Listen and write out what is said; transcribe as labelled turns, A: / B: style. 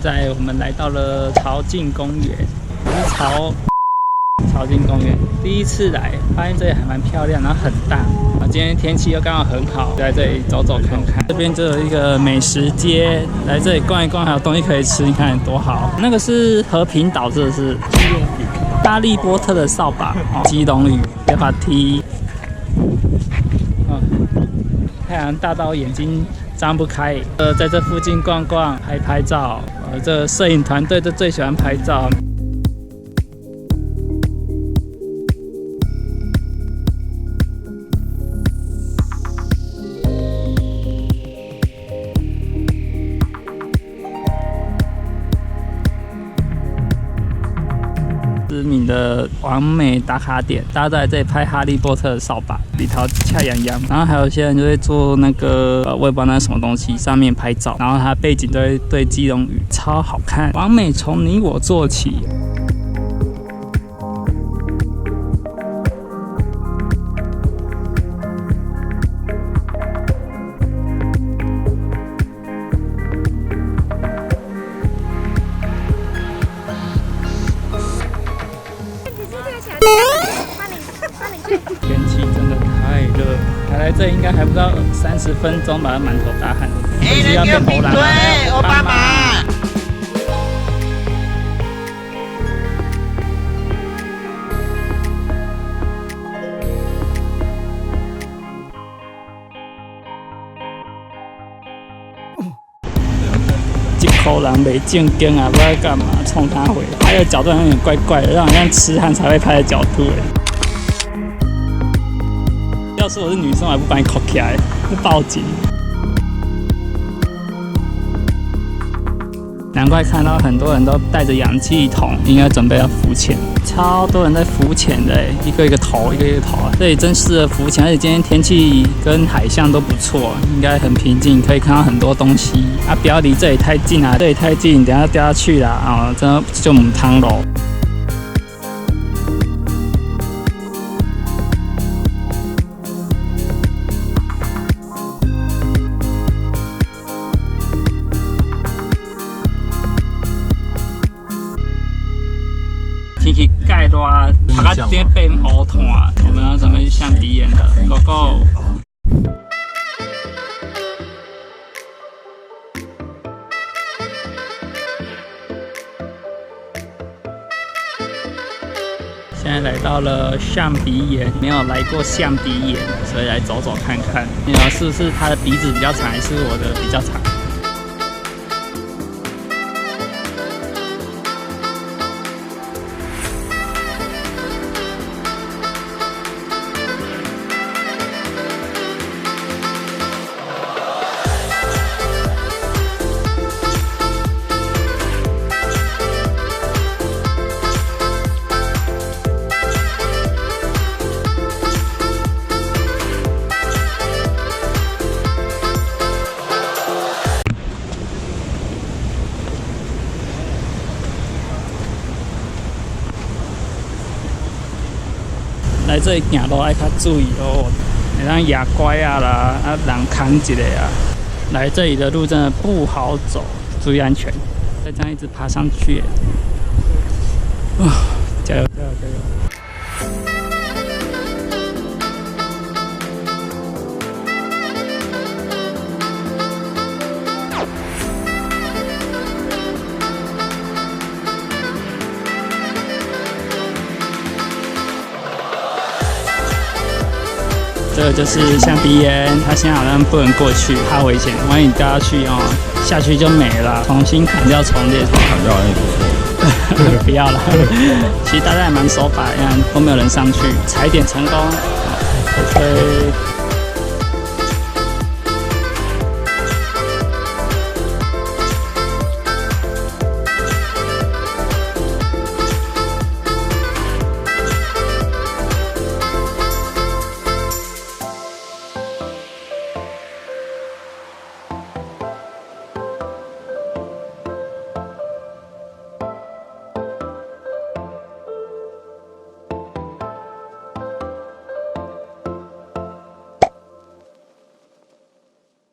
A: 在我们来到了潮境公园，是潮境公园。第一次来，发现这里还蛮漂亮，然后很大。今天天气又刚好很好，就在这里走走看看。这边就有一个美食街，来这里逛一逛，还有东西可以吃，你看多好。那个是和平岛，这是基隆屿，哈利波特的扫把，基隆屿，别把踢。太阳大到眼睛张不开。在这附近逛逛，拍照。这摄影团队都最喜欢拍照。知名的完美打卡点，大家都在这里拍哈利波特的扫把，里头恰洋洋。然后还有些人就会做那个我也不知道那是什么东西，上面拍照，然后它背景都会对基隆屿，超好看。完美从你我做起。天气真的太热，还来这应该还不到30分钟吧，满头大汗，飞机要变欧拉了，
B: 奥巴马。
A: 一口人没正经啊，不知道干嘛，冲他回，拍的角度有点怪怪的，让人像痴汉才会拍的角度哎。要是我是女生，我还不把你扣起来，会报警。难怪看到很多人都带着氧气筒，应该准备要浮潜。超多人在浮潜的，一个一个头，一个一个头啊！这里真适合浮潜，而且今天天气跟海象都不错，应该很平静，可以看到很多东西啊！不要离这里太近啊，这里太近，等下掉下去啦啊！真的就母汤喽。天气介热，拍到这变乌炭，我们要准备去象鼻岩了 ，Go Go！ 现在来到了象鼻岩，没有来过象鼻岩，所以来走走看看。你知道是不是他的鼻子比较长，还是我的比较长？来这里行路爱较注意哦，会当牙乖啊啦，人扛一个啊。来这里的路真的不好走，注意安全。再这样一直爬上去，加油加油加油！这个就是象鼻岩，它现在好像不能过去，怕危险，万一你掉下去哦，下去就没了，重新砍掉重练。
B: 砍掉也不错。
A: 不要了，其实大家也蛮守法，因为都没有人上去，踩点成功。OK。